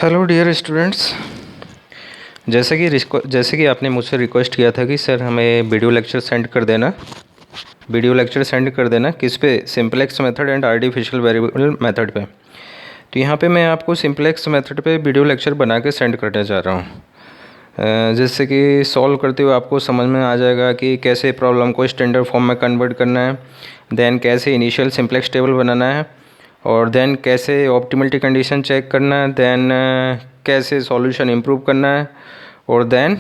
Hello dear students. जैसे कि आपने मुझसे रिक्वेस्ट किया था कि सर हमें वीडियो लेक्चर सेंड कर देना किस पे, simplex method and artificial variable method पे। तो यहाँ पे मैं आपको सिंपलेक्स मेथड पे वीडियो लेक्चर बना के सेंड करने जा रहा हूँ, जिससे कि सॉल्व करते हुए आपको समझ में आ जाएगा कि कैसे प्रॉब्लम को स्टैंडर्ड फॉर्म में कन्वर्ट करना है, देन कैसे इनिशियल सिंपलेक्स टेबल बनाना है, और देन कैसे ऑप्टिमलिटी कंडीशन चेक करना है, देन कैसे सॉल्यूशन इम्प्रूव करना है, और देन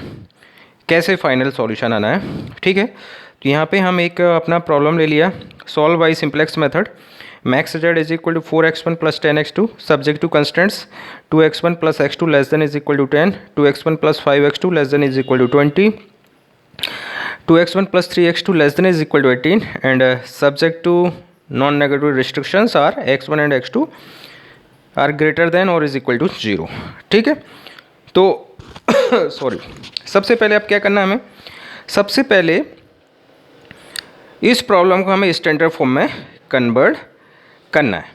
कैसे फाइनल सॉल्यूशन आना है। ठीक है, तो यहाँ पे हम एक अपना प्रॉब्लम ले लिया, solve by simplex method. Max Z is equal to 4x1 plus 10x2 subject to constants 2x1 plus x2 less than is equal to 10, 2x1 plus 5x2 less than is equal to 20, 2x1 plus 3x2 less than is equal to 18, and subject to non-negative restrictions are x1 and x2 are greater than or is equal to 0। ठीक है, तो sorry, सबसे पहले अब क्या करना है हमें, सबसे पहले इस प्रॉब्लम को हमें स्टैंडर्ड फॉर्म में कन्वर्ट करना है।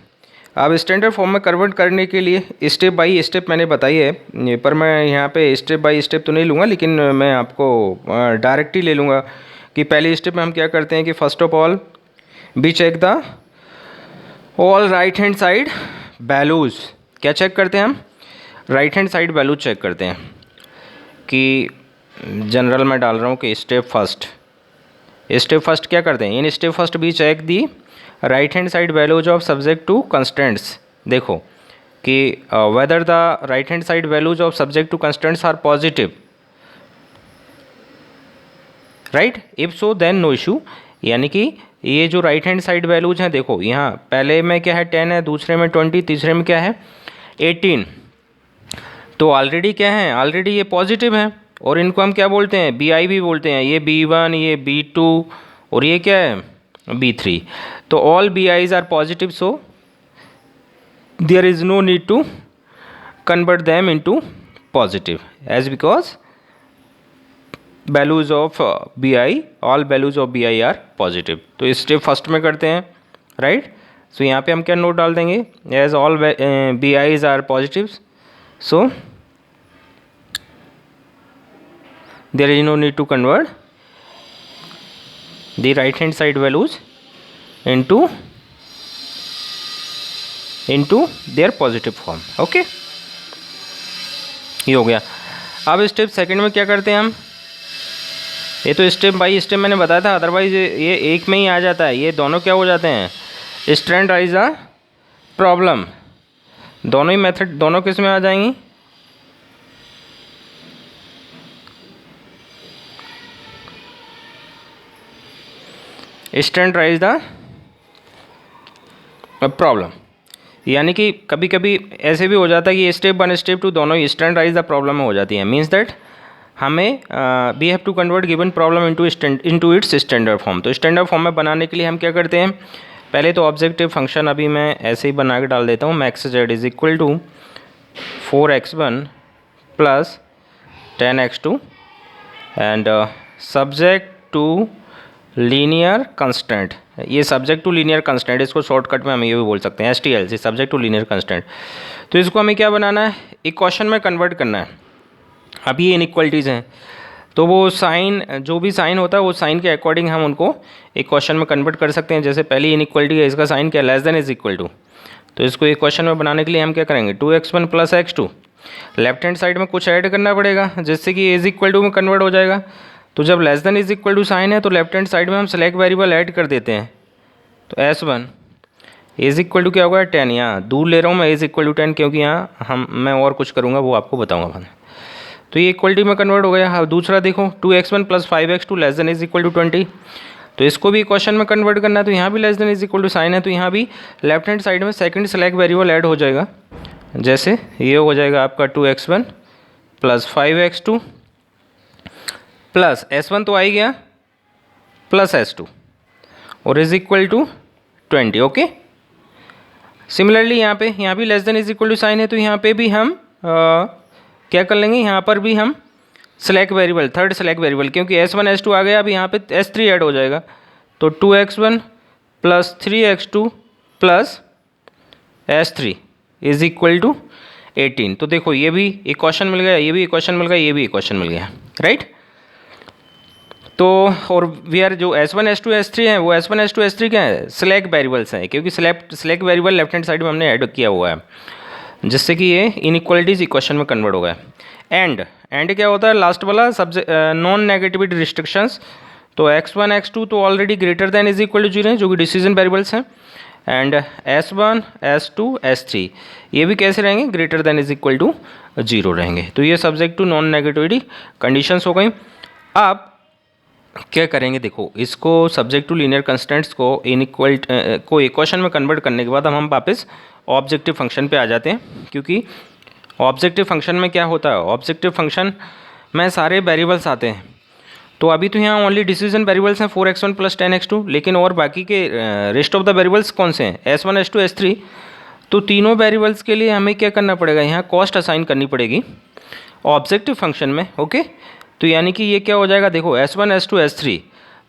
अब स्टैंडर्ड फॉर्म में कन्वर्ट करने के लिए स्टेप बाय स्टेप मैंने बताई है, पर मैं यहाँ पे स्टेप बाय स्टेप तो नहीं लूँगा, लेकिन मैं आपको डायरेक्ट ही ले लूँगा कि पहले स्टेप में हम क्या करते हैं कि first of all be check the all right hand side values. क्या चेक करते हैं हम? Right hand side value check करते हैं कि जनरल में डाल रहा हूँ कि स्टेप फर्स्ट क्या करते हैं, in step first be check the right hand side values of subject to constants. देखो कि whether the right hand side values of subject to constants are positive, right, if so then no issue. यानी कि ये जो right hand side values हैं, देखो यहाँ पहले में क्या है 10 है, दूसरे में 20, तीसरे में क्या है 18, तो ऑलरेडी क्या है, ऑलरेडी ये पॉजिटिव है, और इनको हम क्या बोलते हैं, BI भी बोलते हैं। ये B1, ये B2 और ये क्या है B3। तो all BIs are positive, so there is no need to convert them into positive as because values of BI, all values of BI are positive. तो स्टेप फर्स्ट में करते हैं, राइट। सो यहाँ पे हम क्या नोट डाल देंगे, as all BIs are positive, so there is no need to convert the right hand side values into their positive form। Okay, ये हो गया। अब स्टेप सेकंड में क्या करते हैं हम, ये तो स्टेप बाय स्टेप मैंने बताया था, अदरवाइज ये एक में ही आ जाता है, ये दोनों क्या हो जाते हैं स्टैंडर्डाइज अ प्रॉब्लम। दोनों ही मेथड, दोनों किस में आ जाएंगी, स्टैंडर्डाइज द प्रॉब्लम। यानी कि कभी कभी ऐसे भी हो जाता है कि स्टेप 1 स्टेप 2 दोनों ही स्टैंडर्डाइज द प्रॉब्लम में हो जाती है। मीन्स दैट हमें we have to convert given problem into its standard form. तो स्टैंडर्ड फॉर्म में बनाने के लिए हम क्या करते हैं, पहले तो ऑब्जेक्टिव फंक्शन अभी मैं ऐसे ही बना के डाल देता हूँ, max Z is equal to 4x1 plus 10x2 and subject to linear constant. ये सब्जेक्ट टू लीनियर कंस्टेंट, इसको शॉर्टकट में हम ये भी बोल सकते हैं STL, subject to linear constant. तो इसको हमें क्या बनाना है, इक्वेशन में कन्वर्ट करना है। अब ये इनइक्वलिटीज़ हैं, तो वो साइन, जो भी साइन होता है वो साइन के अकॉर्डिंग हम उनको इक्वेशन में कन्वर्ट कर सकते हैं। जैसे पहली इनइक्वलिटी है, इसका साइन क्या, less than is equal to. तो इसको इक्वेशन में बनाने के लिए हम क्या करेंगे, 2x1 plus x2, left hand side में कुछ ऐड करना पड़ेगा जिससे कि इज इक्वल टू में कन्वर्ट हो जाएगा। तो जब less than is equal to sign है तो लेफ्ट हैंड साइड में हम सेलेक्ट वेरिएबल ऐड कर देते हैं। तो S1 इज इक्वल टू क्या होगा 10, यहाँ दूर ले रहा हूँ मैं इज इक्वल टू 10 क्योंकि यहाँ मैं और कुछ करूँगा वो आपको बताऊँगा बाद में। तो ये इक्वलिटी में कन्वर्ट हो गया। हाँ, दूसरा देखो 2x1 plus 5x2 less than is equal to 20, तो इसको भी इक्वेशन में कन्वर्ट करना है। तो यहाँ भी less than is equal to sign है, तो यहाँ भी लेफ्ट हैंड साइड में सेकंड सेलेक्ट वेरिएबल ऐड हो जाएगा। जैसे ये हो जाएगा आपका 2x1 plus 5x2 plus S1 तो आ ही गया प्लस S2 और is equal to 20। Okay, similarly यहाँ भी less than is equal to sign है, तो यहाँ पे भी हम क्या कर लेंगे, यहाँ पर भी हम select variable, third select variable, क्योंकि S1 S2 आ गया, अब यहाँ पे S3 ऐड हो जाएगा। तो 2x1 plus 3x2 plus S3 is equal to 18। तो देखो ये भी इक्वेशन मिल गया, ये भी इक्वेशन मिल गया, ये भी इक्वेशन मिल गया, राइट। तो और वी आर जो S1 S2 S3 हैं वो S1 S2 S3 क्या है, स्लैक वेरिएबल्स हैं, क्योंकि slack variable left hand side में हमने ऐड किया हुआ है, जिससे कि ये इनइक्वालिटीज इक्वेशन में कन्वर्ट हो गया। एंड क्या होता है लास्ट वाला नॉन नेगेटिविटी रिस्ट्रिक्शंस। तो x1 x2 तो already greater than is equal to 0 है, जो कि डिसीजन वेरिएबल्स हैं। एंड S1 S2 S3 ये भी कैसे रहेंगे, greater than is equal to 0 रहेंगे। तो ये subject to non negativity conditions हो गई। अब क्या करेंगे, देखो इसको सब्जेक्ट टू लीनियर कंस्टेंट्स को को इक्वेशन में कन्वर्ट करने के बाद हम वापस ऑब्जेक्टिव फंक्शन पे आ जाते हैं, क्योंकि ऑब्जेक्टिव फंक्शन में क्या होता है, ऑब्जेक्टिव फंक्शन में सारे वेरिएबल्स आते हैं। तो अभी तो यहाँ ओनली डिसीजन वेरिएबल्स हैं 4x1 + 10x2, लेकिन और बाकी के रेस्ट ऑफ द वेरिएबल्स कौन से हैं, S1 S2 S3। तो तीनों वेरिएबल्स के लिए हमें क्या करना पड़ेगा, यहाँ कॉस्ट असाइन करनी पड़ेगी ऑब्जेक्टिव फंक्शन में, ओके। तो यानी कि ये क्या हो जाएगा, देखो S1 S2 S3,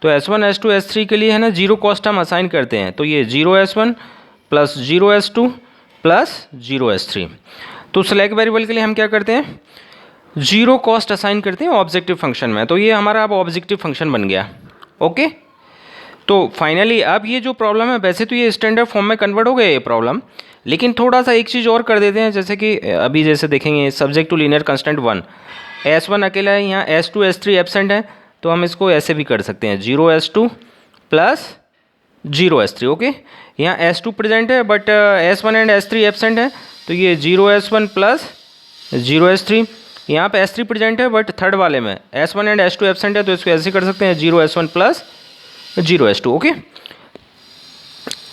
तो S1 S2 S3 के लिए है ना 0 कॉस्ट हम असाइन करते हैं, तो ये 0 S1 + 0 S2 + 0 S3। तो स्लैक वेरिएबल के लिए हम क्या करते हैं, 0 कॉस्ट असाइन करते हैं ऑब्जेक्टिव फंक्शन में। तो ये हमारा अब ऑब्जेक्टिव फंक्शन बन गया, ओके। तो फाइनली अब ये जो प्रॉब्लम है, वैसे तो ये स्टैंडर्ड फॉर्म में कन्वर्ट हो गया ये प्रॉब्लम, लेकिन थोड़ा सा एक चीज़ और कर देते हैं, जैसे कि अभी जैसे देखेंगे subject to linear constant 1, S1 अकेला है, यहाँ S2 S3 एब्सेंट है, तो हम इसको ऐसे भी कर सकते हैं 0 S2 + 0 S3, ओके। यहाँ S2 प्रेजेंट है but S1 and S3 absent है, तो ये 0 S1 + 0 S3। यहाँ पे S3 प्रेजेंट है बट थर्ड वाले में S1 एंड S2 एब्सेंट है, तो इसको ऐसे कर सकते हैं 0 S1 + 0 S2, ओके।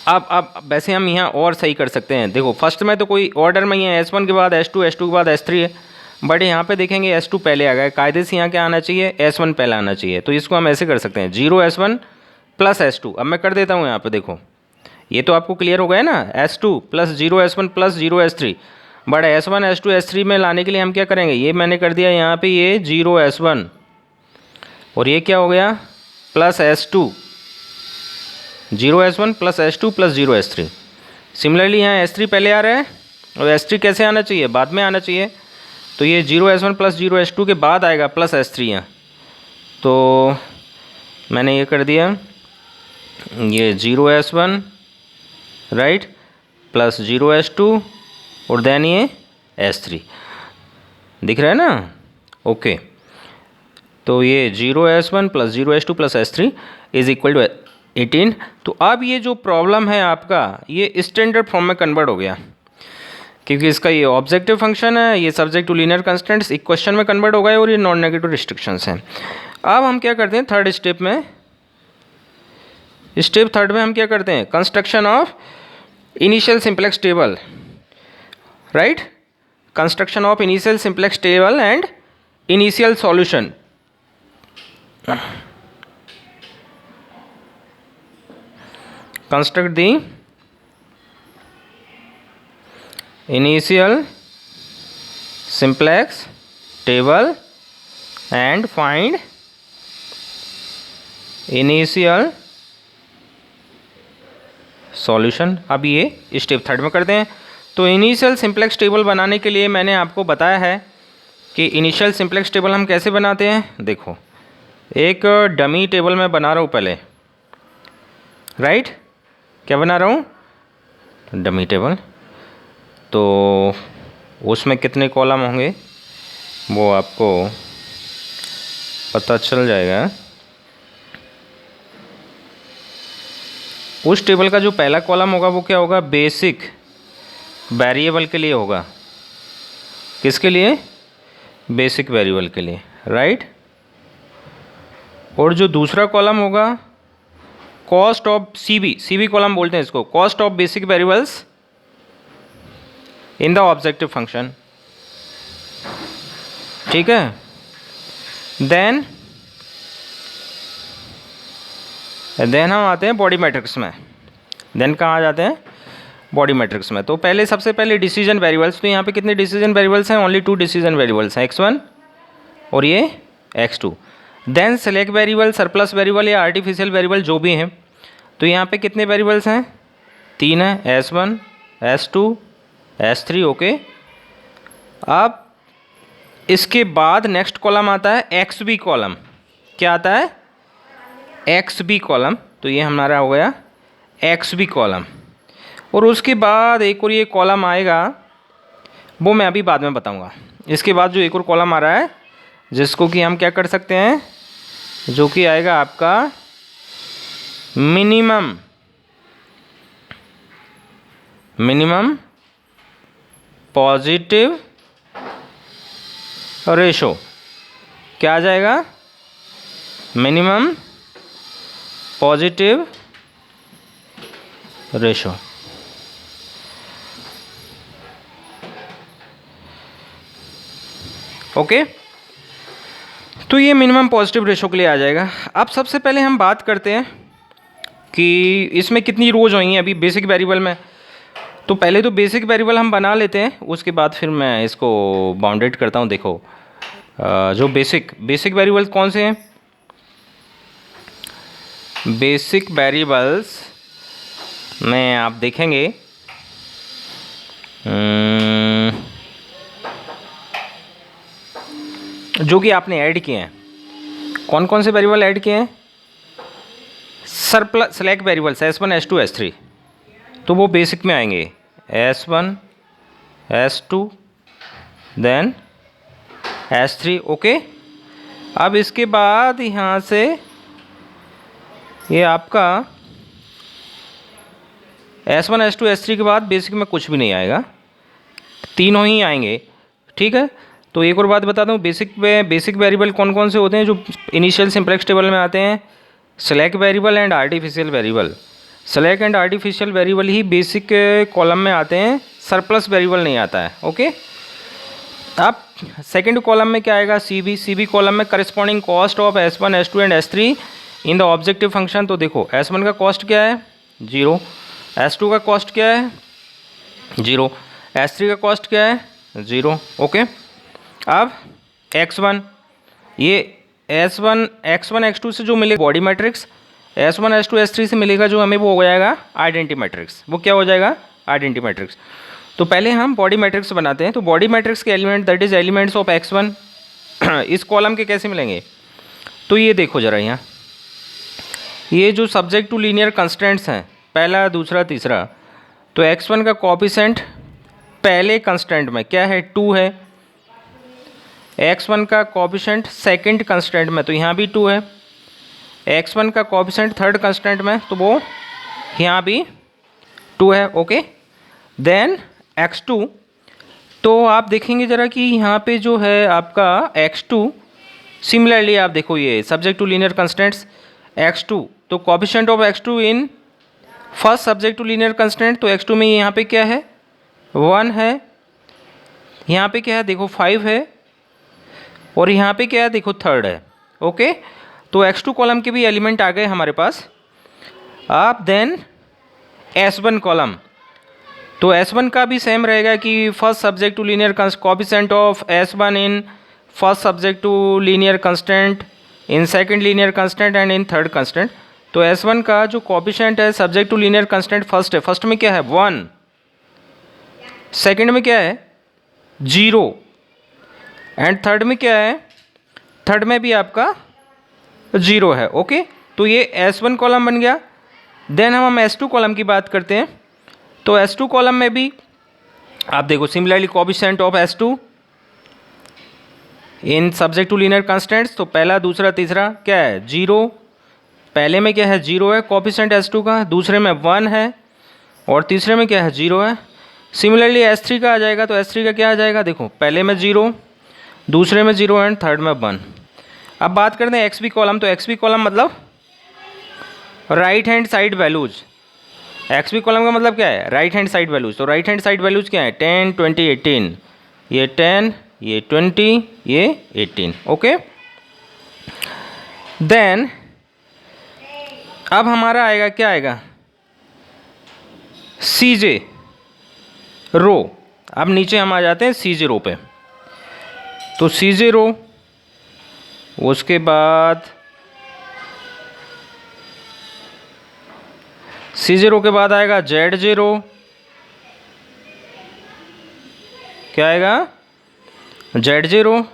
अब वैसे हम यहाँ और सही कर सकते हैं, देखो फर्स्ट में तो कोई ऑर्डर में ही है, S1 के बाद S2 S2 के बाद S3 है, बट यहाँ पे देखेंगे S2 पहले आ गया, कायदे से यहाँ क्या आना चाहिए, S1 पहले आना चाहिए। तो इसको हम ऐसे कर सकते हैं 0 S1 + S2। अब मैं कर देता हूँ यहाँ पे, देखो ये तो आपको क्लियर हो गया ना, S2 + 0 S1 + 0 S3, but S1 S2 S3 में लाने के लिए हम क्या करेंगे, ये मैंने कर दिया यहाँ पे ये 0 S1, और ये क्या हो गया plus S2, 0 S1 + S2 + 0 S3। Similarly यहाँ S3 पहले आ रहा है और S3 कैसे आना चाहिए, बाद में आना चाहिए, तो ये 0 S1 + 0 S2 के बाद आएगा प्लस S3 यहाँ। तो मैंने ये कर दिया, ये 0 S1 राइट + 0 S2 और देन ये S3 दिख रहा है ना, ओके। तो ये 0 S1 + 0 S2 + S3 = 18। तो अब ये जो प्रॉब्लम है आपका, ये स्टैंडर्ड फॉर्म में कन्वर्ट हो गया, क्योंकि इसका ये ऑब्जेक्टिव फंक्शन है, ये subject to linear constants equation में कन्वर्ट हो गया, और ये नॉन नेगेटिव रिस्ट्रिक्शंस हैं। अब हम क्या करते हैं थर्ड स्टेप में, स्टेप थर्ड में हम क्या करते हैं, construction of initial simplex table, right, construction of initial simplex table and initial solution. construct the initial simplex table and find initial solution. अब ये स्टेप थर्ड में करते हैं। तो इनिशियल सिंप्लेक्स टेबल बनाने के लिए मैंने आपको बताया है कि इनिशियल सिंप्लेक्स टेबल हम कैसे बनाते हैं। देखो एक डमी टेबल मैं बना रहा हूँ पहले, राइट, क्या बना रहा हूँ, डमी टेबल। तो उसमें कितने कॉलम होंगे वो आपको पता चल जाएगा। उस टेबल का जो पहला कॉलम होगा वो क्या होगा, बेसिक वेरिएबल के लिए होगा। किसके लिए, बेसिक वेरिएबल के लिए, राइट। और जो दूसरा कॉलम होगा कॉस्ट ऑफ सीबी कॉलम बोलते हैं इसको, cost of basic variables in the objective function, ठीक है। देन हम आते हैं बॉडी मैट्रिक्स में। देन कहाँ आ जाते हैं, बॉडी मैट्रिक्स में। तो पहले सबसे पहले डिसीजन वेरिएबल्स, तो यहाँ पे कितने डिसीजन वेरिएबल्स हैं, ओनली 2 डिसीजन वेरिएबल्स हैं, x1 और ये x2। Then slack variable, surplus variable या आर्टिफिशियल वेरिएबल जो भी हैं, तो यहाँ पे कितने वेरिएबल्स हैं, 3 हैं, S1 S2 S3, ओके। अब इसके बाद नेक्स्ट कॉलम आता है एक्स बी कॉलम। क्या आता है? X B column. तो ये हमारा हो गया एक्स बी कॉलम। और उसके बाद एक और ये कॉलम आएगा, वो मैं अभी बाद में बताऊंगा। इसके बाद जो एक और कॉलम आ रहा है जिसको कि हम क्या कर सकते हैं, जो कि आएगा आपका मिनिमम पॉजिटिव रेशो। क्या आ जाएगा? Minimum positive ratio. ओके, तो ये मिनिमम पॉजिटिव रेशो के लिए आ जाएगा। अब सबसे पहले हम बात करते हैं कि इसमें कितनी रोज होंगी अभी बेसिक वेरिएबल में। तो पहले तो बेसिक वेरिएबल हम बना लेते हैं, उसके बाद फिर मैं इसको बाउंडेड करता हूँ। देखो जो बेसिक वेरिएबल्स कौन से हैं? बेसिक वेरिएबल्स में आप देखेंगे जो कि आपने ऐड किए हैं। कौन कौन से वेरिएबल ऐड किए हैं? Select variables S1 S2 S3, तो वो बेसिक में आएंगे। S1 S2 then S3। Okay, अब इसके बाद यहाँ से ये आपका S1 S2 S3 के बाद बेसिक में कुछ भी नहीं आएगा, तीनों ही आएंगे। ठीक है, तो एक और बात बताता हूँ, बेसिक वेरिएबल कौन कौन से होते हैं जो इनिशियल सिंप्लेक्स टेबल में आते हैं? Select variable and artificial variable. Select and artificial variable he basic column में आते हैं, सरप्लस वेरिएबल नहीं आता है। ओके, अब सेकंड कॉलम में क्या आएगा? सी बी कॉलम में corresponding cost of S1 S2 and S3 in the objective function. तो देखो S1 का कॉस्ट क्या है? 0। S2 का कॉस्ट क्या है? 0। S3 का कॉस्ट क्या है? 0। ओके, अब x1, ये x1 x2 से जो मिलेगा body matrix, S1 S2 S3 से मिलेगा जो हमें वो हो जाएगा आइडेंटिटी मैट्रिक्स। वो क्या हो जाएगा? Identity matrix. तो पहले हम बॉडी मैट्रिक्स बनाते हैं। तो बॉडी मैट्रिक्स के element that is elements of x1 इस कॉलम के कैसे मिलेंगे? तो ये देखो जरा, यहाँ ये जो सब्जेक्ट टू लीनियर कंस्टेंट्स हैं, पहला दूसरा तीसरा, तो x1 का कोएफिशिएंट पहले कंस्टेंट में क्या है? 2 है। x1 का कोएफिशिएंट सेकंड कंस्टेंट में, तो यहाँ भी 2 है। x1 का कोएफिशिएंट थर्ड कंस्टेंट में, तो वो यहाँ भी 2 है। ओके, देन x2, तो आप देखेंगे ज़रा कि यहाँ पे जो है आपका x2, सिमिलरली आप देखो ये subject to linear constants x2, तो coefficient of x2 in first subject to linear constant, तो x2 में यहाँ पे क्या है? 1 है। यहाँ पे क्या है? देखो 5 है। और यहाँ पे क्या है? देखो 3 है। ओके, तो x2 कॉलम के भी एलिमेंट आ गए हमारे पास। आप देन S1 कॉलम, तो S1 का भी सेम रहेगा कि first subject to linear coefficient of S1 in first subject to linear constant, in second linear constant and in third constant. तो S1 का जो कोएफिशिएंट है subject to linear constant first है, फर्स्ट में क्या है? 1। सेकंड में क्या है? 0। एंड थर्ड में क्या है? थर्ड में भी आपका 0 है। ओके, तो ये S1 कॉलम बन गया। देन हम S2 कॉलम की बात करते हैं। तो S2 कॉलम में भी आप देखो similarly coefficient of S2 in subject to linear constants, तो पहला दूसरा तीसरा क्या है? 0। पहले में क्या है? 0 है कोएफिशिएंट S2 का, दूसरे में 1 है और तीसरे में क्या है? 0 है। सिमिलरली S3 का आ जाएगा, तो S3 का क्या आ जाएगा? देखो पहले में 0, दूसरे में 0 एंड थर्ड में 1। अब बात करते हैं XB कॉलम। तो XB कॉलम मतलब right hand side values. XB column का मतलब क्या है? Right hand side values. तो राइट हैंड साइड वैल्यूज क्या है? 10 20 18, ये 10, ये 20, ये 18। ओके, देन अब हमारा आएगा क्या आएगा? CJ रो। अब नीचे हम आ जाते हैं CJ रो पे। तो CJ रो, उसके बाद CJ रो के बाद आएगा ZJ रो। क्या आएगा? Z row,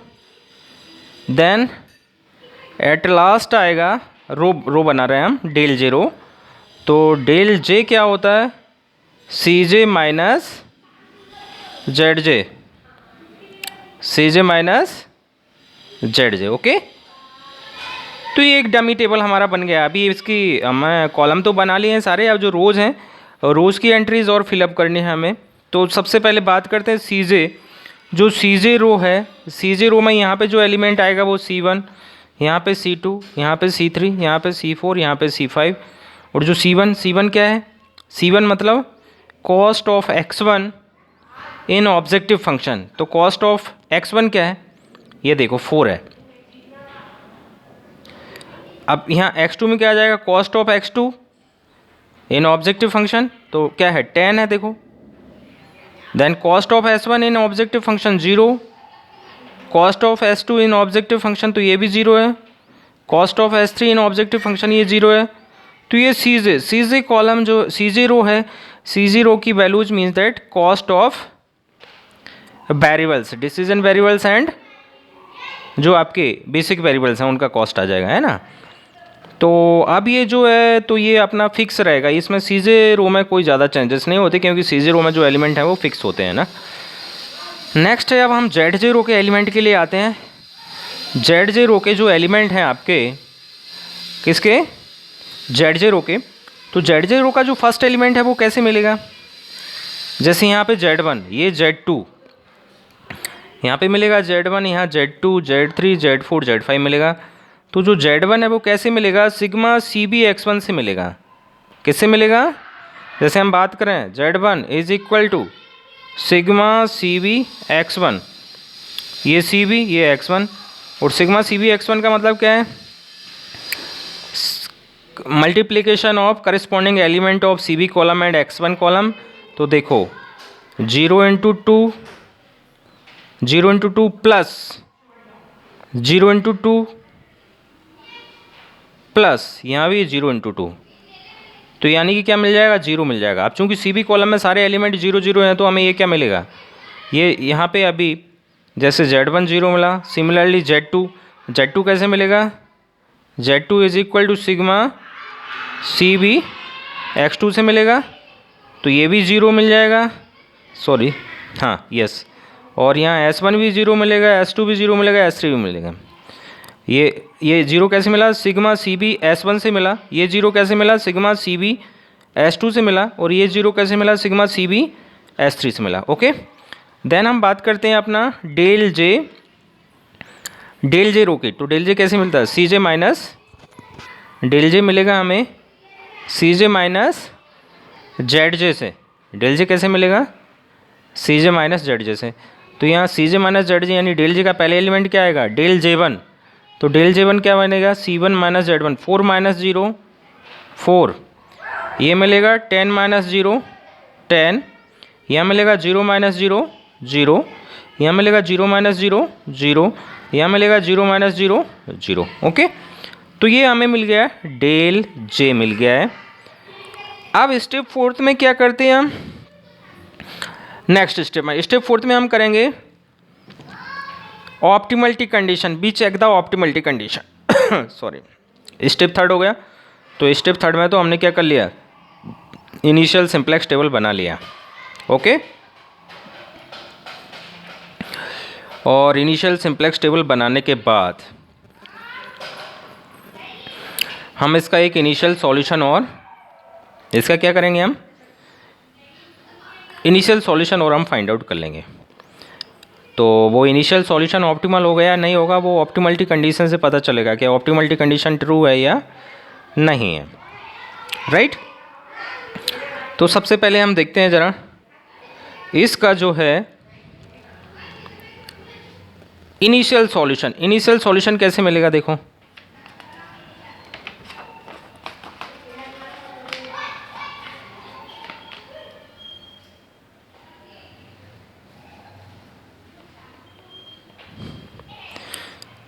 then at last आएगा रो बना रहे हैं हम डेल जे रो, तो डेल जे क्या होता है, सी जे माइनस जेड जे, सी जे माइनस जेड जे। ओके, तो ये एक डमी टेबल हमारा बन गया। अभी इसकी मैं कॉलम तो बना लिए हैं सारे, अब जो रोज़ हैं रोज़ की एंट्रीज और फिलअप करनी है हमें। तो सबसे पहले बात करते हैं सी जे, जो सी जे रो है, सी जे रो में यहाँ पे जो एलिमेंट आएगा वो C1, यहाँ पे C2, यहाँ पे C3, यहाँ पे C4, यहाँ पे C5, और जो C1 क्या है, C1 मतलब cost of x1 in objective function. तो कॉस्ट ऑफ x1 क्या है, ये देखो 4 है। अब यहाँ x2 में क्या आ जाएगा, cost of x2 in objective function, तो क्या है 10 है देखो। Then cost of s1 in objective function 0, cost of s2 in objective function तो ये भी 0 है, cost of s3 in objective function ये 0 है। तो ये सी जे कॉलम जो सी जे रो है, सी जे रो की values means that cost of variables, decision variables and जो आपके बेसिक वेरिएबल्स हैं उनका कॉस्ट आ जाएगा, है ना। तो अब ये जो है तो ये अपना फिक्स रहेगा, इसमें सी जे रो में कोई ज़्यादा चेंजेस नहीं होते क्योंकि सी जे रो में जो एलिमेंट है वो फिक्स होते हैं ना। नेक्स्ट है, अब हम जेड जे रो के एलिमेंट के लिए आते हैं। जेड जे रो के जो एलिमेंट हैं आपके, किसके, जेड जे रो के, तो जेड जे रो का जो फर्स्ट एलिमेंट है वो कैसे मिलेगा, जैसे यहाँ पे Z1, ये Z2, यहाँ पे मिलेगा Z1, यहाँ Z2, Z3, Z4, Z5 मिलेगा। तो जो Z1 है वो कैसे मिलेगा, सिग्मा CB x1 से मिलेगा। किससे मिलेगा, जैसे हम बात करें Z1 is equal to sigma CB x1, ये CB ये x1, और सिग्मा CB x1 का मतलब क्या है, multiplication of corresponding element of CB column and x1 column. तो देखो 0 into 2, 0 into 2 plus 0 into 2 plus यहाँ भी 0 इंटू 2, तो यानी कि क्या मिल जाएगा, 0 मिल जाएगा। अब चूंकि CB कॉलम में सारे एलिमेंट 0 0 हैं तो हमें ये क्या मिलेगा, ये यहाँ पे अभी जैसे Z1 0 मिला, सिमिलरली Z2 कैसे मिलेगा, Z2 is equal to sigma CB x2 से मिलेगा, तो ये भी 0 मिल जाएगा, सॉरी हाँ यस, और यहाँ S1 भी 0 मिलेगा, S2 भी 0 मिलेगा, S3 भी मिलेगा। ये 0 कैसे मिला, सिग्मा CB S1 से मिला, ये 0 कैसे मिला, सिग्मा CB S2 से मिला, और ये 0 कैसे मिला, सिग्मा CB S3 से मिला। ओके, देन हम बात करते हैं अपना डेल जे रो की। तो डेल जे कैसे मिलता है, CJ माइनस डेल जे मिलेगा हमें CJ माइनस ZJ से। डेल जे कैसे मिलेगा, CJ माइनस ZJ से। तो यहाँ CJ माइनस ZJ यानी डेल जे का पहले एलिमेंट क्या आएगा, डेल J1, तो डेल J1 क्या बनेगा, C1 माइनस Z1, 4 माइनस 0 4, ये मिलेगा 10 माइनस 0 10, यहाँ मिलेगा 0 माइनस 0 0, यहाँ मिलेगा 0 माइनस 0 0, यहाँ मिलेगा 0 माइनस 0 0। ओके, तो ये हमें मिल गया डेल जे मिल गया है। अब स्टेप 4 में क्या करते हैं हम, नेक्स्ट स्टेप 4 में हम करेंगे optimality condition, be check the optimality condition sorry, step 3 हो गया। तो स्टेप 3 में तो हमने क्या कर लिया, इनिशियल सिंप्लेक्स टेबल बना लिया। ओके, और इनिशियल सिंप्लेक्स टेबल बनाने के बाद हम इसका एक इनिशियल सॉल्यूशन, और इसका क्या करेंगे हम, इनिशियल सॉल्यूशन और हम फाइंड आउट कर लेंगे। तो वो इनिशियल सॉल्यूशन ऑप्टिमल हो गया नहीं होगा, वो ऑप्टिमलिटी कंडीशन से पता चलेगा कि ऑप्टिमलिटी कंडीशन ट्रू है या नहीं है, राइट। तो सबसे पहले हम देखते हैं ज़रा इसका जो है इनिशियल सॉल्यूशन कैसे मिलेगा। देखो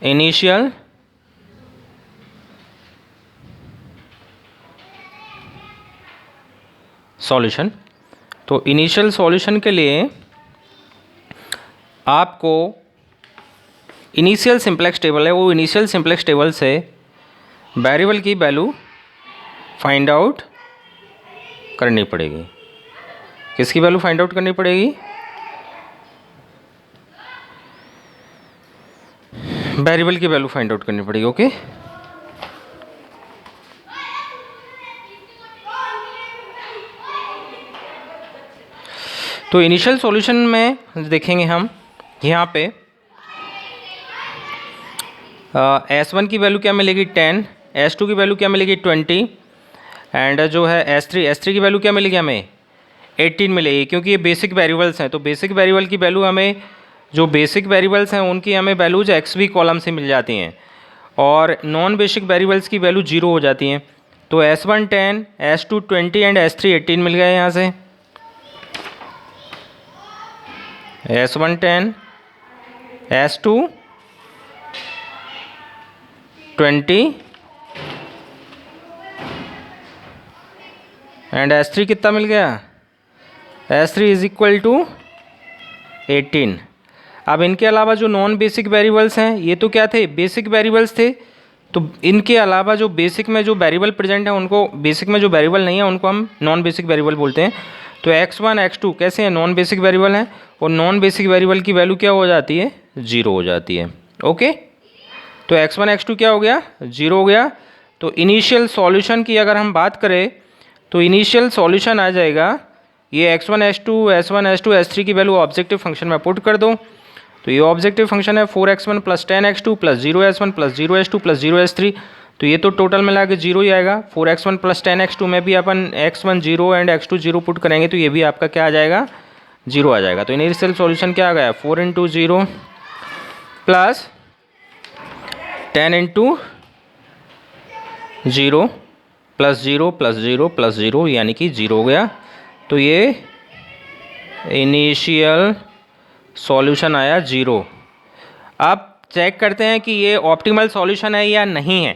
इनिशियल सॉल्यूशन, तो इनिशियल सॉल्यूशन के लिए आपको इनिशियल सिंपलेक्स टेबल है, वो इनिशियल सिंपलेक्स टेबल से वेरिएबल की वैल्यू फाइंड आउट करनी पड़ेगी। किसकी वैल्यू फाइंड आउट करनी पड़ेगी? वेरिएबल की वैल्यू फाइंड आउट करनी पड़ेगी। ओके, तो इनिशियल सॉल्यूशन में देखेंगे हम यहाँ पे S1 की वैल्यू क्या मिलेगी 10, S2 की वैल्यू क्या मिलेगी 20 एंड जो है S3 की वैल्यू क्या मिलेगी हमें 18 मिलेगी, क्योंकि ये बेसिक वेरिएबल्स हैं। तो बेसिक वेरिएबल की वैल्यू हमें, जो बेसिक वेरिएबल्स हैं उनकी हमें वैल्यूज XV कॉलम से मिल जाती हैं और नॉन बेसिक वेरिएबल्स की वैल्यू 0 हो जाती हैं। तो S1 10, S2 20 एंड S3 18 मिल गया यहाँ से। S1 10, S2 20 एंड S3 कितना मिल गया? S3 is equal to 18। अब इनके अलावा जो नॉन बेसिक वेरिएबल्स हैं, ये तो क्या थे? बेसिक वेरिएबल्स थे। तो इनके अलावा जो बेसिक में जो वेरिएबल प्रेजेंट है उनको, बेसिक में जो वेरिएबल नहीं है उनको हम नॉन बेसिक वेरिएबल बोलते हैं। तो x1 x2 कैसे हैं? नॉन बेसिक वेरिएबल हैं और नॉन बेसिक वेरिएबल की वैल्यू क्या हो जाती है? 0 हो जाती है। ओके, तो x1 x2 क्या हो गया? 0 हो गया। तो इनिशियल सॉल्यूशन की अगर हम बात करें तो इनिशियल सॉल्यूशन आ जाएगा, ये x1 x2 s1 s2 s3 की वैल्यू ऑब्जेक्टिव फंक्शन में पुट कर दो। तो ये ऑब्जेक्टिव फंक्शन है 4x1 plus 10x2 plus 0s1 plus 0s2 plus 0s3। तो ये तो टोटल मिला के 0 ही आएगा। 4x1 प्लस 10x2 में भी अपन x1 0 एंड x2 0 पुट करेंगे तो ये भी आपका क्या आ जाएगा? 0 आ जाएगा। तो इनिशियल सॉल्यूशन क्या आ गया? 4 into 0 plus 10 into 0 plus 0 plus 0 plus 0 यानी कि 0 हो गया। तो ये इनिशियल सॉल्यूशन आया 0। अब चेक करते हैं कि ये ऑप्टिमल सॉल्यूशन है या नहीं है।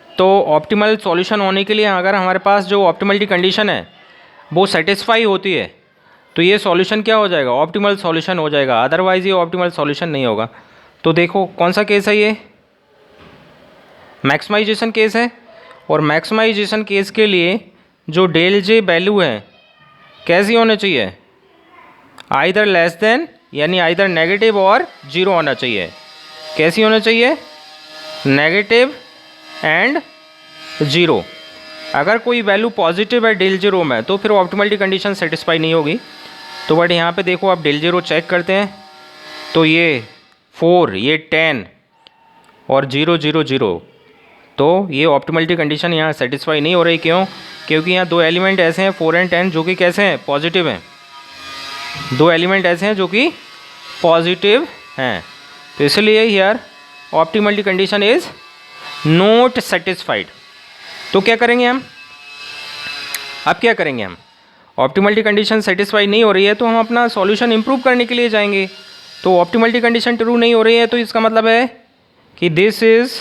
तो ऑप्टिमल सॉल्यूशन होने के लिए अगर हमारे पास जो ऑप्टिमलिटी कंडीशन है वो सेटिस्फाई होती है तो ये सॉल्यूशन क्या हो जाएगा? ऑप्टिमल सॉल्यूशन हो जाएगा, अदरवाइज़ ये ऑप्टिमल सॉल्यूशन नहीं होगा। तो देखो कौन सा केस है ये? मैक्सिमाइजेशन केस है। और मैक्सिमाइजेशन केस के लिए जो डेल जे वैल्यू है कैसी होनी चाहिए? आइदर लेस देन, यानी आइदर नेगेटिव और 0 होना चाहिए। कैसी होना चाहिए? Negative and 0। अगर कोई वैल्यू पॉजिटिव है डेल जीरो में तो फिर ऑप्टिमलिटी कंडीशन सेटिस्फाई नहीं होगी। तो बट यहाँ पे देखो आप डेल जीरो चेक करते हैं तो ये 4, ये 10 और 0 0 0, तो ये ऑप्टिमलिटी कंडीशन यहाँ सेटिस्फाई नहीं हो रही। क्यों? क्योंकि यहाँ दो एलिमेंट ऐसे हैं 4 एंड 10 जो कि कैसे हैं? पॉजिटिव हैं। दो एलिमेंट ऐसे हैं जो कि पॉजिटिव हैं, तो इसलिए यार optimality condition is not satisfied. तो क्या करेंगे हम? अब क्या करेंगे हम? ऑप्टिमलिटी कंडीशन सेटिस्फाई नहीं हो रही है तो हम अपना सॉल्यूशन इंप्रूव करने के लिए जाएंगे। तो ऑप्टिमलिटी कंडीशन ट्रू नहीं हो रही है तो इसका मतलब है कि this is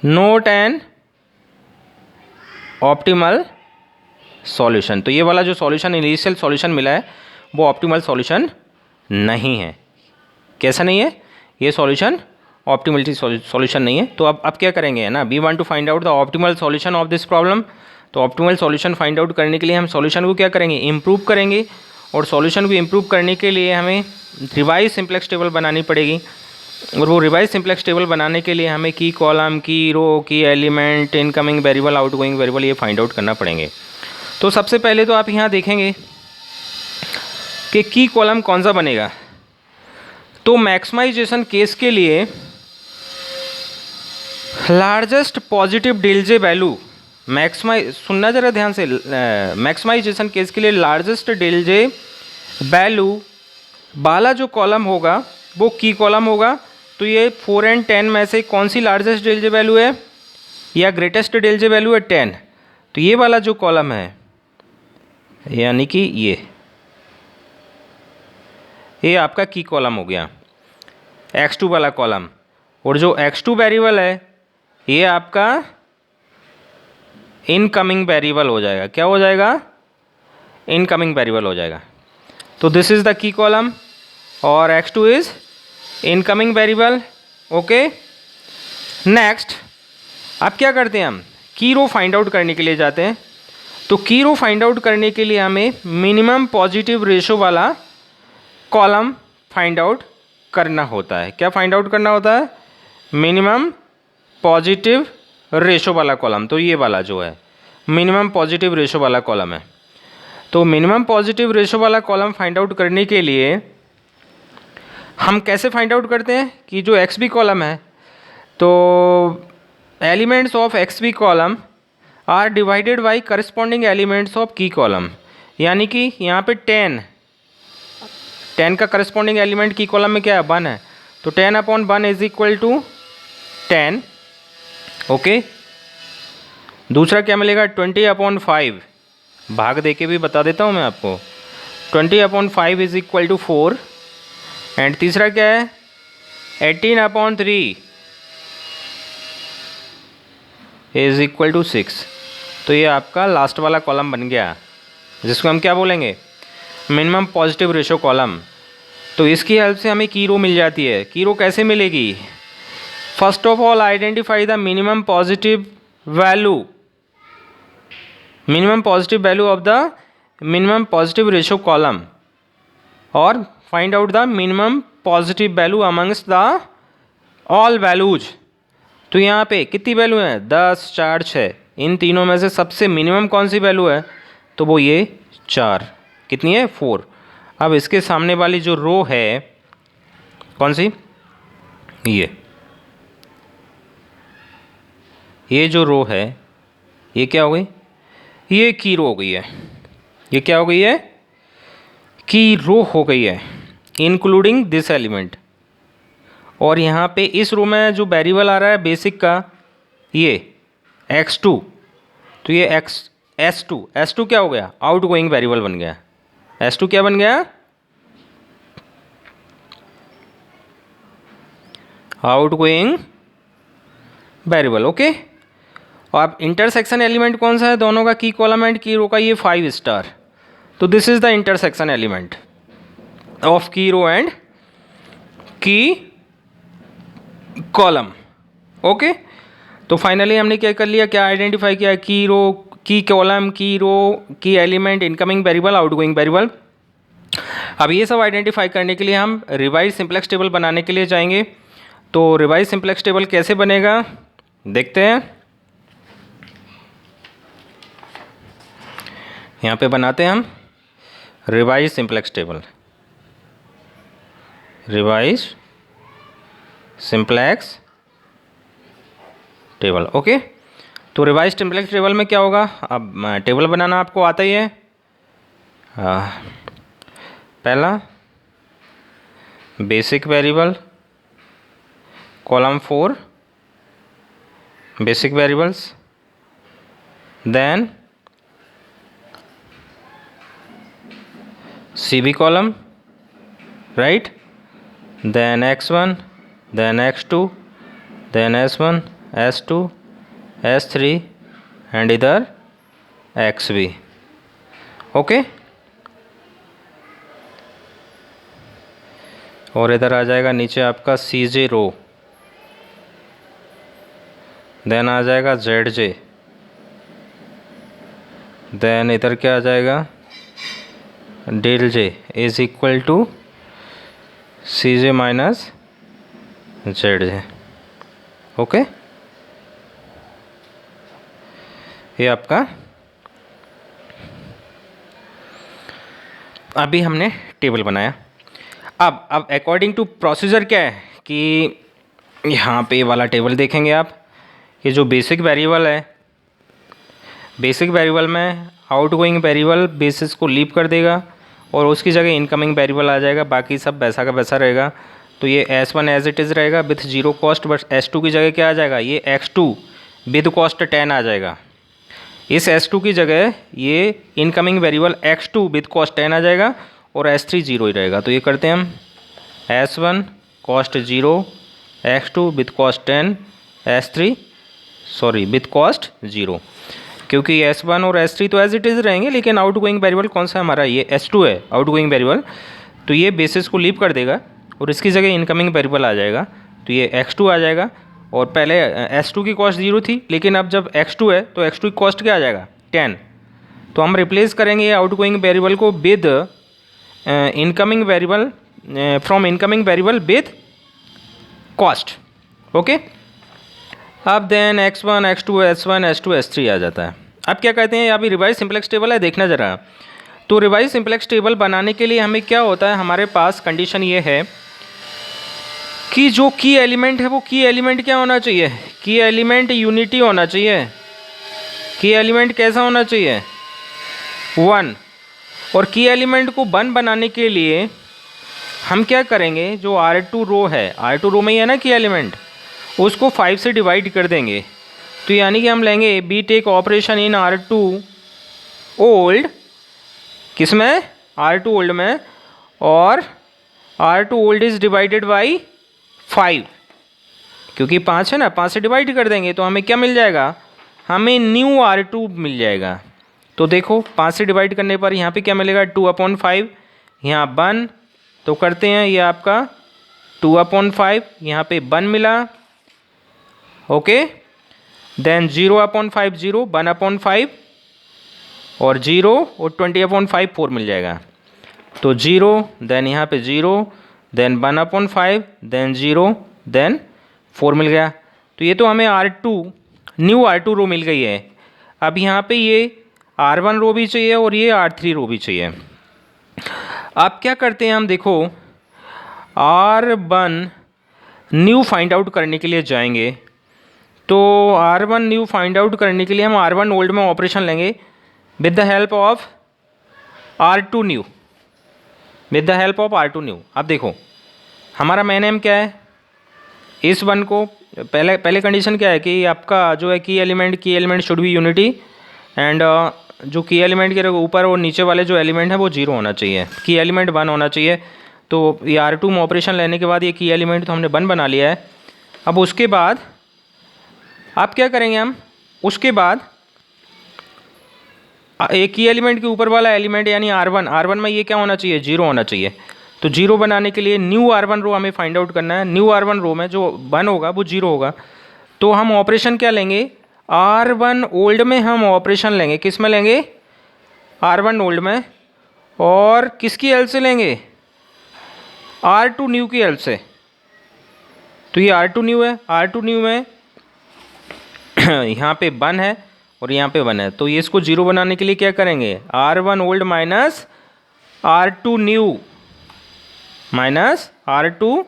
not an optimal solution. तो ये वाला जो सॉल्यूशन इनिशियल सॉल्यूशन मिला है वो ऑप्टिमल सॉल्यूशन नहीं है। कैसा नहीं है? ये सॉल्यूशन ऑप्टिमलिटी सॉल्यूशन नहीं है। तो अब क्या करेंगे, है ना, we want to find out the optimal solution of this problem. तो ऑप्टिमल सॉल्यूशन फाइंड आउट करने के लिए हम सॉल्यूशन को क्या करेंगे? इंप्रूव करेंगे। और सॉल्यूशन को इंप्रूव करने के लिए हमें रिवाइज सिंप्लेक्स टेबल बनानी पड़ेगी। और वो रिवाइज सिंप्लेक्स टेबल बनाने के लिए हमें की कॉलम, की रो, की element, incoming variable, outgoing variable ये फाइंड आउट करना पड़ेंगे। तो सबसे पहले तो आप यहाँ देखेंगे कि की कॉलम कौन सा बनेगा। तो मैक्सिमाइजेशन केस के लिए लार्जेस्ट पॉजिटिव डेल जे वैल्यू, सुनना जरा ध्यान से, मैक्सिमाइजेशन केस के लिए लार्जेस्ट डेल जे वैल्यू वाला जो कॉलम होगा वो की कॉलम होगा। तो ये 4 एंड 10 में से कौन सी लार्जेस्ट डेल जे वैल्यू है या ग्रेटेस्ट डेल जे वैल्यू है? 10। तो ये वाला जो कॉलम है यानी कि ये आपका की कॉलम हो गया, x2 वाला कॉलम। और जो x2 वेरिएबल है ये आपका इनकमिंग वेरिएबल हो जाएगा। क्या हो जाएगा? इनकमिंग वेरिएबल हो जाएगा। तो this is the key column और x2 is incoming variable. Okay, next अब क्या करते हैं, हम की रो फाइंड आउट करने के लिए जाते हैं। तो की रो फाइंड आउट करने के लिए हमें मिनिमम पॉजिटिव रेशो वाला कॉलम फाइंड आउट करना होता है। क्या फाइंड आउट करना होता है? मिनिमम पॉजिटिव रेशो वाला कॉलम। तो ये वाला जो है मिनिमम पॉजिटिव रेशो वाला कॉलम है। तो मिनिमम पॉजिटिव रेशो वाला कॉलम फाइंड आउट करने के लिए हम कैसे फाइंड आउट करते हैं कि जो एक्स बी कॉलम है, तो elements of X B column are divided by corresponding elements of key column. यानी कि यहाँ पे 10 का करस्पॉन्डिंग एलिमेंट की कॉलम में क्या है? 1 है। तो 10/1 इज इक्वल टू 10। ओके, दूसरा क्या मिलेगा? 20/5। भाग दे के भी बता देता हूँ मैं आपको। 20/5 इज इक्वल टू 4। एंड तीसरा क्या है? 18/3 इज इक्वल टू 6। तो ये आपका लास्ट वाला कॉलम बन गया, जिसको हम क्या बोलेंगे? Minimum positive ratio column. तो इसकी हेल्प से हमें की रो मिल जाती है। की रो कैसे मिलेगी? First of all identify the minimum positive value, minimum positive value of the minimum positive ratio column, और find out the minimum positive value amongst the all values. तो यहाँ पे कितनी वैल्यू है? 10, 4, 6। इन तीनों में से सबसे मिनिमम कौन सी वैल्यू है? तो वो ये 4। कितनी है? 4। अब इसके सामने वाली जो रो है, कौन सी? ये जो रो है, ये क्या हो गई? ये की रो हो गई है। ये क्या हो गई है? की रो हो गई है, इंक्लूडिंग दिस एलिमेंट। और यहाँ पे इस रो में जो वेरिएबल आ रहा है बेसिक का, ये x2, तो ये S2 क्या हो गया? आउट गोइंग वेरिएबल बन गया। S2 क्या बन गया? Out going variable. ओके, और अब इंटरसेक्शन एलिमेंट कौन सा है दोनों का? की कॉलम एंड की रो का। ये 5 स्टार। तो this is the intersection element of की रो एंड की कॉलम। ओके, तो फाइनली हमने क्या कर लिया? क्या आइडेंटिफाई किया? की रो, की कॉलम, की रो, की element, incoming variable, outgoing variable. अब ये सब आइडेंटिफाई करने के लिए हम रिवाइज सिंप्लेक्स टेबल बनाने के लिए जाएंगे। तो रिवाइज सिंप्लेक्स टेबल कैसे बनेगा देखते हैं। यहाँ पे बनाते हैं हम revise simplex table. Revise simplex table. Okay, तो रिवाइज सिंप्लेक्स टेबल में क्या होगा? अब टेबल बनाना आपको आता ही है। पहला basic variable, column 4 basic variables, then CB column, right? Then x1, then x2, then s1, s2, s3 and इधर xb। ओके, और इधर आ जाएगा नीचे आपका CJ रो, देन आ जाएगा ZJ, देन इधर क्या आ जाएगा? Del J is equal to CJ minus ZJ। Okay, ये आपका अभी हमने टेबल बनाया। अब अकॉर्डिंग टू प्रोसीजर क्या है कि यहाँ पे वाला टेबल देखेंगे आप कि जो बेसिक वेरिएबल है, बेसिक वेरिएबल में आउटगोइंग वेरिएबल बेसिस को लीव कर देगा और उसकी जगह इनकमिंग वेरिएबल आ जाएगा, बाकी सब वैसा का वैसा रहेगा। तो ये S1 एज इट इज़ रहेगा विथ 0 कॉस्ट, बट S2 की जगह क्या आ जाएगा? ये x2 विद कॉस्ट 10 आ जाएगा। इस S2 की जगह ये incoming variable x2 with cost 10 आ जाएगा और S3 0 ही रहेगा। तो ये करते हैं हम S1 cost 0, x2 with cost 10, S3 with cost 0, क्योंकि S1 और S3 तो एज इट इज़ रहेंगे, लेकिन आउट गोइंग वेरिएबल कौन सा हमारा? ये S2 है आउट गोइंग वेरिएबल। तो ये बेसिस को लीव कर देगा और इसकी जगह इनकमिंग वेरिएबल आ जाएगा, तो ये x2 आ जाएगा। और पहले s2 की कॉस्ट 0 थी, लेकिन अब जब x2 है तो x2 की कॉस्ट क्या आ जाएगा 10। तो हम रिप्लेस करेंगे आउटगोइंग वेरिएबल को with incoming variable, from incoming variable with cost. Okay, अब then x1 x2 s1 s2 s3 आ जाता है। अब क्या कहते हैं, अभी रिवाइज सिंपलेक्स टेबल है, देखना ज़रा। तो रिवाइज सिंपलेक्स टेबल बनाने के लिए हमें क्या होता है, हमारे पास कंडीशन ये है कि जो की एलिमेंट है वो की एलिमेंट क्या होना चाहिए, की एलिमेंट यूनिटी होना चाहिए। की एलिमेंट कैसा होना चाहिए 1। और की एलिमेंट को 1 बनाने के लिए हम क्या करेंगे, जो R2 रो है, R2 रो में ही है ना की एलिमेंट, उसको 5 से डिवाइड कर देंगे। तो यानी कि हम लेंगे be take operation in R2 old, किस में R2 ओल्ड में, और R2 old is divided by 5, क्योंकि 5 है ना, 5 से डिवाइड कर देंगे तो हमें क्या मिल जाएगा, हमें न्यू R2 मिल जाएगा। तो देखो 5 से डिवाइड करने पर यहाँ पे क्या मिलेगा 2/5, यहाँ 1, तो करते हैं ये आपका 2/5, यहाँ पे 1 मिला। ओके, देन 0/5 0, 1/5 और 0 और 20/5 4 मिल जाएगा। तो 0, देन यहाँ पे 0, देन 1/5, देन 0, देन 4 मिल गया। तो ये तो हमें R2 न्यू R2 रो मिल गई है। अब यहाँ पे ये R1 रो भी चाहिए और ये R3 रो भी चाहिए। अब क्या करते हैं हम, देखो R1 न्यू फाइंड आउट करने के लिए जाएंगे। तो R1 न्यू फाइंड आउट करने के लिए हम R1 ओल्ड में ऑपरेशन लेंगे with the help of R2 new, with the help of R2 new. अब देखो हमारा मेन एम क्या है, इस 1 को पहले कंडीशन क्या है कि आपका जो है की element should be unity, and जो की एलिमेंट के ऊपर और नीचे वाले जो एलिमेंट है वो 0 होना चाहिए, की एलिमेंट 1 होना चाहिए। तो ये R2 में ऑपरेशन लेने के बाद ये की एलिमेंट तो हमने 1 बना लिया है। अब उसके बाद आप क्या करेंगे, हम उसके बाद एक की एलिमेंट के ऊपर वाला एलिमेंट यानी R1 में ये क्या होना चाहिए 0 होना चाहिए। तो 0 बनाने के लिए न्यू R1 रो हमें फाइंड आउट करना है। न्यू R1 रो में जो 1 होगा वो 0 होगा। तो हम ऑपरेशन क्या लेंगे, R1 ओल्ड में हम ऑपरेशन लेंगे, किस में लेंगे R1 ओल्ड में, और किसकी हेल्प से लेंगे R2 न्यू की हेल्प से। तो ये R2 न्यू है, R2 न्यू में यहाँ पे 1 है और यहाँ पे 1 है, तो ये इसको 0 बनाने के लिए क्या करेंगे, R1 old minus R2 new minus R2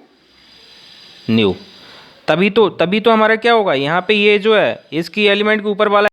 new. तभी तो हमारा क्या होगा, यहाँ पे ये जो है इसकी एलिमेंट के ऊपर वाला